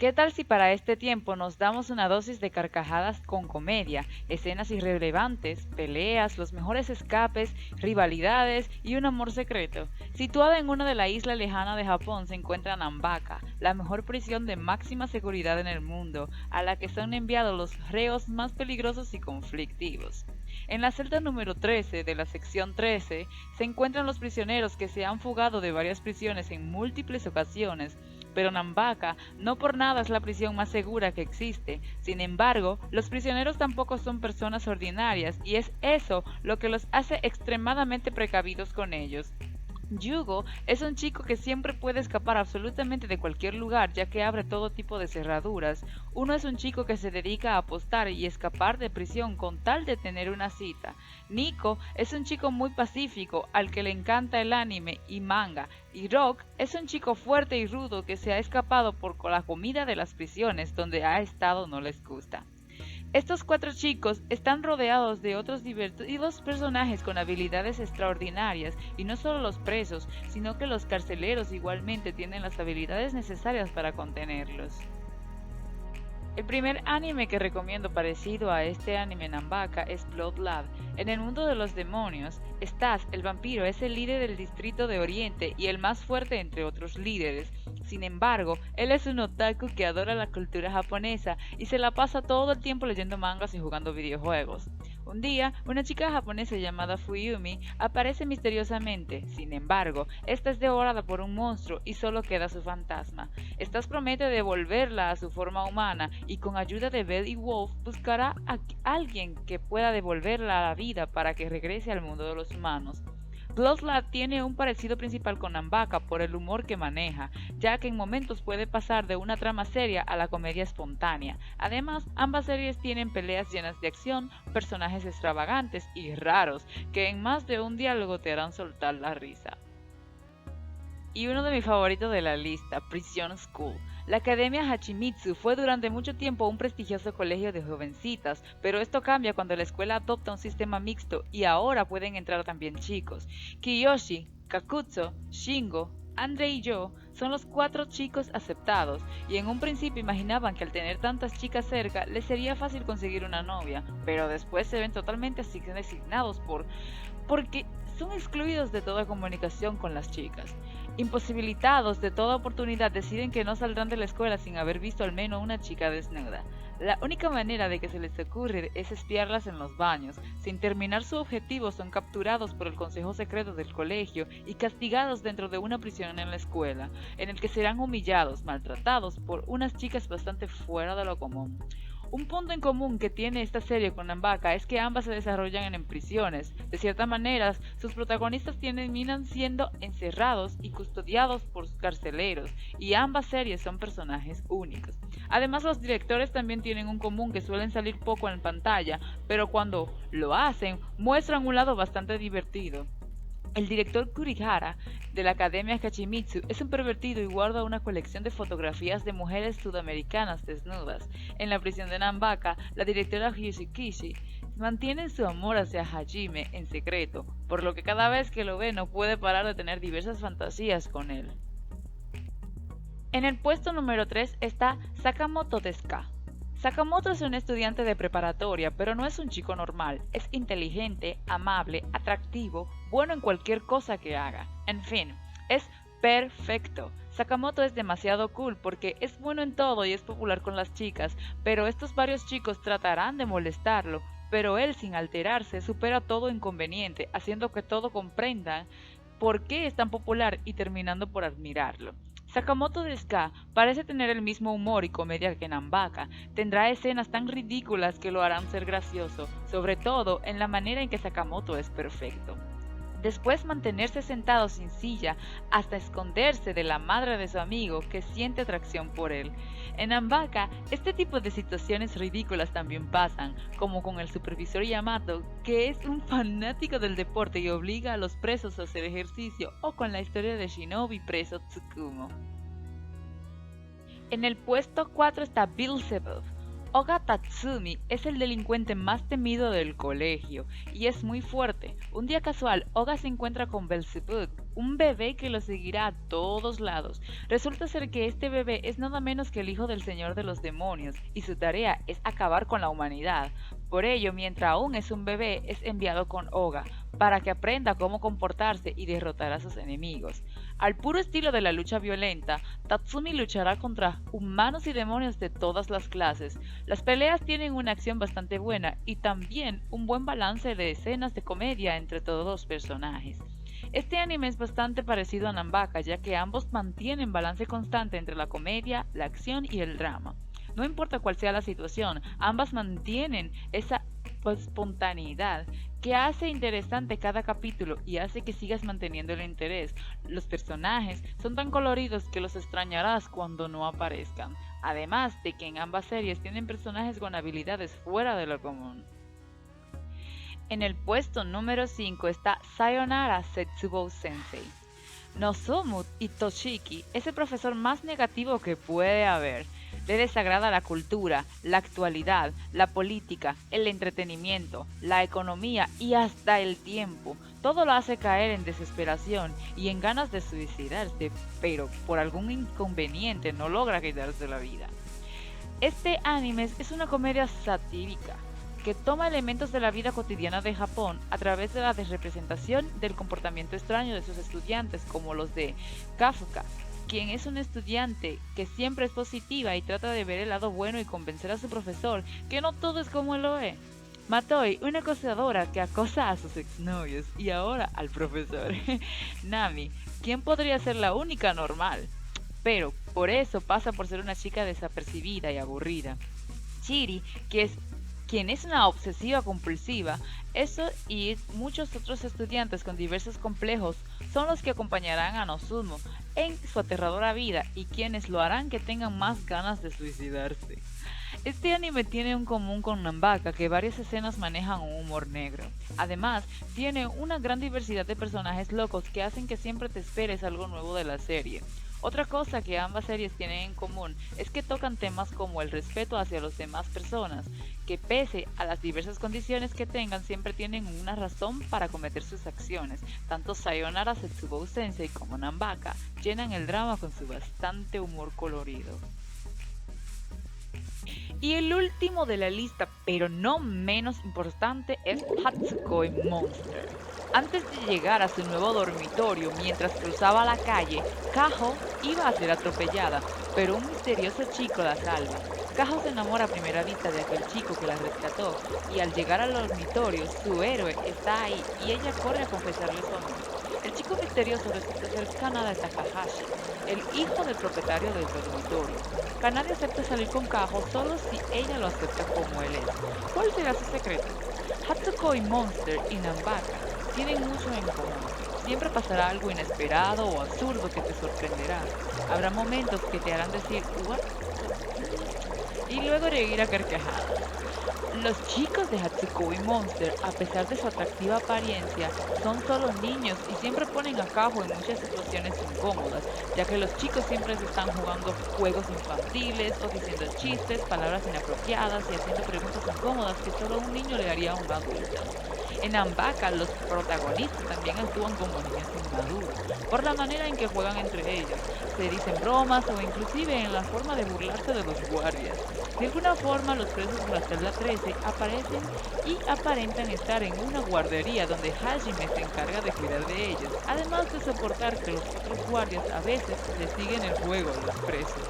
¿Qué tal si para este tiempo nos damos una dosis de carcajadas con comedia, escenas irrelevantes, peleas, los mejores escapes, rivalidades y un amor secreto? Situada en una de la isla lejana de Japón se encuentra Nambaka, la mejor prisión de máxima seguridad en el mundo, a la que son enviados los reos más peligrosos y conflictivos. En la celda número 13 de la sección 13 se encuentran los prisioneros que se han fugado de varias prisiones en múltiples ocasiones, pero Nambaka no por nada es la prisión más segura que existe. Sin embargo, los prisioneros tampoco son personas ordinarias y es eso lo que los hace extremadamente precavidos con ellos. Yugo es un chico que siempre puede escapar absolutamente de cualquier lugar ya que abre todo tipo de cerraduras. Uno es un chico que se dedica a apostar y escapar de prisión con tal de tener una cita. Nico es un chico muy pacífico al que le encanta el anime y manga. Y Rock es un chico fuerte y rudo que se ha escapado por la comida de las prisiones donde ha estado no les gusta. Estos cuatro chicos están rodeados de otros divertidos personajes con habilidades extraordinarias, y no solo los presos, sino que los carceleros igualmente tienen las habilidades necesarias para contenerlos. El primer anime que recomiendo parecido a este anime Nambaka es Blood Lab. En el mundo de los demonios, Stas, el vampiro, es el líder del distrito de Oriente y el más fuerte entre otros líderes. Sin embargo, él es un otaku que adora la cultura japonesa y se la pasa todo el tiempo leyendo mangas y jugando videojuegos. Un día, una chica japonesa llamada Fuyumi aparece misteriosamente. Sin embargo, esta es devorada por un monstruo y solo queda su fantasma. Stas promete devolverla a su forma humana y con ayuda de Belle y Wolf buscará a alguien que pueda devolverla a la vida para que regrese al mundo de los humanos. Bloodlab tiene un parecido principal con Nambaka por el humor que maneja, ya que en momentos puede pasar de una trama seria a la comedia espontánea. Además, ambas series tienen peleas llenas de acción, personajes extravagantes y raros, que en más de un diálogo te harán soltar la risa. Y uno de mis favoritos de la lista, Prison School. La Academia Hachimitsu fue durante mucho tiempo un prestigioso colegio de jovencitas, pero esto cambia cuando la escuela adopta un sistema mixto y ahora pueden entrar también chicos. Kiyoshi, Kakutsu, Shingo, Andre y yo son los cuatro chicos aceptados, y en un principio imaginaban que al tener tantas chicas cerca les sería fácil conseguir una novia, pero después se ven totalmente designados porque son excluidos de toda comunicación con las chicas. Imposibilitados de toda oportunidad, deciden que no saldrán de la escuela sin haber visto al menos una chica desnuda. La única manera de que se les ocurre es espiarlas en los baños. Sin terminar su objetivo, son capturados por el consejo secreto del colegio y castigados dentro de una prisión en la escuela, en el que serán humillados, maltratados por unas chicas bastante fuera de lo común. Un punto en común que tiene esta serie con Nambaka es que ambas se desarrollan en prisiones. De cierta manera, sus protagonistas terminan siendo encerrados y custodiados por carceleros, y ambas series son personajes únicos. Además, los directores también tienen un común que suelen salir poco en pantalla, pero cuando lo hacen, muestran un lado bastante divertido. El director Kurihara de la Academia Hachimitsu es un pervertido y guarda una colección de fotografías de mujeres sudamericanas desnudas. En la prisión de Nambaka, la directora Hyoshikishi mantiene su amor hacia Hajime en secreto, por lo que cada vez que lo ve no puede parar de tener diversas fantasías con él. En el puesto número 3 está Sakamoto Desuka. Sakamoto es un estudiante de preparatoria, pero no es un chico normal. Es inteligente, amable, atractivo, bueno en cualquier cosa que haga. En fin, es perfecto. Sakamoto es demasiado cool porque es bueno en todo y es popular con las chicas, pero estos varios chicos tratarán de molestarlo, pero él sin alterarse supera todo inconveniente, haciendo que todos comprendan por qué es tan popular y terminando por admirarlo. Sakamoto Desuka parece tener el mismo humor y comedia que Nambaka. Tendrá escenas tan ridículas que lo harán ser gracioso, sobre todo en la manera en que Sakamoto es perfecto. Después mantenerse sentado sin silla hasta esconderse de la madre de su amigo que siente atracción por él. En Nambaka, este tipo de situaciones ridículas también pasan, como con el supervisor Yamato, que es un fanático del deporte y obliga a los presos a hacer ejercicio, o con la historia de Shinobi preso Tsukumo. En el puesto 4 está Beelzebub. Oga Tatsumi es el delincuente más temido del colegio y es muy fuerte. Un día casual, Oga se encuentra con Beelzebub, un bebé que lo seguirá a todos lados. Resulta ser que este bebé es nada menos que el hijo del Señor de los demonios, y su tarea es acabar con la humanidad. Por ello, mientras aún es un bebé, es enviado con Oga, para que aprenda cómo comportarse y derrotar a sus enemigos. Al puro estilo de la lucha violenta, Tatsumi luchará contra humanos y demonios de todas las clases. Las peleas tienen una acción bastante buena y también un buen balance de escenas de comedia entre todos los personajes. Este anime es bastante parecido a Nambaka, ya que ambos mantienen balance constante entre la comedia, la acción y el drama. No importa cuál sea la situación, ambas mantienen esa espontaneidad que hace interesante cada capítulo y hace que sigas manteniendo el interés. Los personajes son tan coloridos que los extrañarás cuando no aparezcan, además de que en ambas series tienen personajes con habilidades fuera de lo común. En el puesto número 5 está Sayonara Setsubou Sensei. Nozomu Itoshiki es el profesor más negativo que puede haber. Le desagrada la cultura, la actualidad, la política, el entretenimiento, la economía y hasta el tiempo. Todo lo hace caer en desesperación y en ganas de suicidarse, pero por algún inconveniente no logra quitarse la vida. Este anime es una comedia satírica que toma elementos de la vida cotidiana de Japón a través de la representación del comportamiento extraño de sus estudiantes, como los de Kafka, quien es un estudiante que siempre es positiva y trata de ver el lado bueno y convencer a su profesor que no todo es como él lo ve. Matoi, una acosadora que acosa a sus exnovios y ahora al profesor. Nami, quien podría ser la única normal, pero por eso pasa por ser una chica desapercibida y aburrida. Chiri, quien es una obsesiva compulsiva, eso y muchos otros estudiantes con diversos complejos son los que acompañarán a Nozomu en su aterradora vida y quienes lo harán que tengan más ganas de suicidarse. Este anime tiene en común con Nambaka que varias escenas manejan un humor negro. Además, tiene una gran diversidad de personajes locos que hacen que siempre te esperes algo nuevo de la serie. Otra cosa que ambas series tienen en común es que tocan temas como el respeto hacia las demás personas, que pese a las diversas condiciones que tengan siempre tienen una razón para cometer sus acciones. Tanto Sayonara Setsubou Sensei como Nambaka llenan el drama con su bastante humor colorido. Y el último de la lista, pero no menos importante, es Hatsukoi Monster. Antes de llegar a su nuevo dormitorio, mientras cruzaba la calle, Kaho iba a ser atropellada, pero un misterioso chico la salva. Kaho se enamora a primera vista de aquel chico que la rescató, y al llegar al dormitorio, su héroe está ahí y ella corre a confesarle su amor. El chico misterioso resulta ser Kanada Takahashi, el hijo del propietario del dormitorio. Kanade acepta salir con Kaho solo si ella lo acepta como él es. ¿Cuál será su secreto? Hatsukoi Monster y Nambaka tienen mucho en común. Siempre pasará algo inesperado o absurdo que te sorprenderá. Habrá momentos que te harán decir "¿What?" y luego reír a carcajadas. Los chicos de Hatsukoi Monster, a pesar de su atractiva apariencia, son solo niños y siempre ponen a Kaho en muchas situaciones incómodas, ya que los chicos siempre se están jugando juegos infantiles o diciendo chistes, palabras inapropiadas y haciendo preguntas incómodas que solo un niño le haría a un adulto. En Nambaka, los protagonistas también actúan como niños inmaduros, por la manera en que juegan entre ellos, se dicen bromas o inclusive en la forma de burlarse de los guardias. De alguna forma, los presos de la celda 13 aparecen y aparentan estar en una guardería donde Hajime se encarga de cuidar de ellos, además de soportar que los otros guardias a veces les siguen el juego a los presos.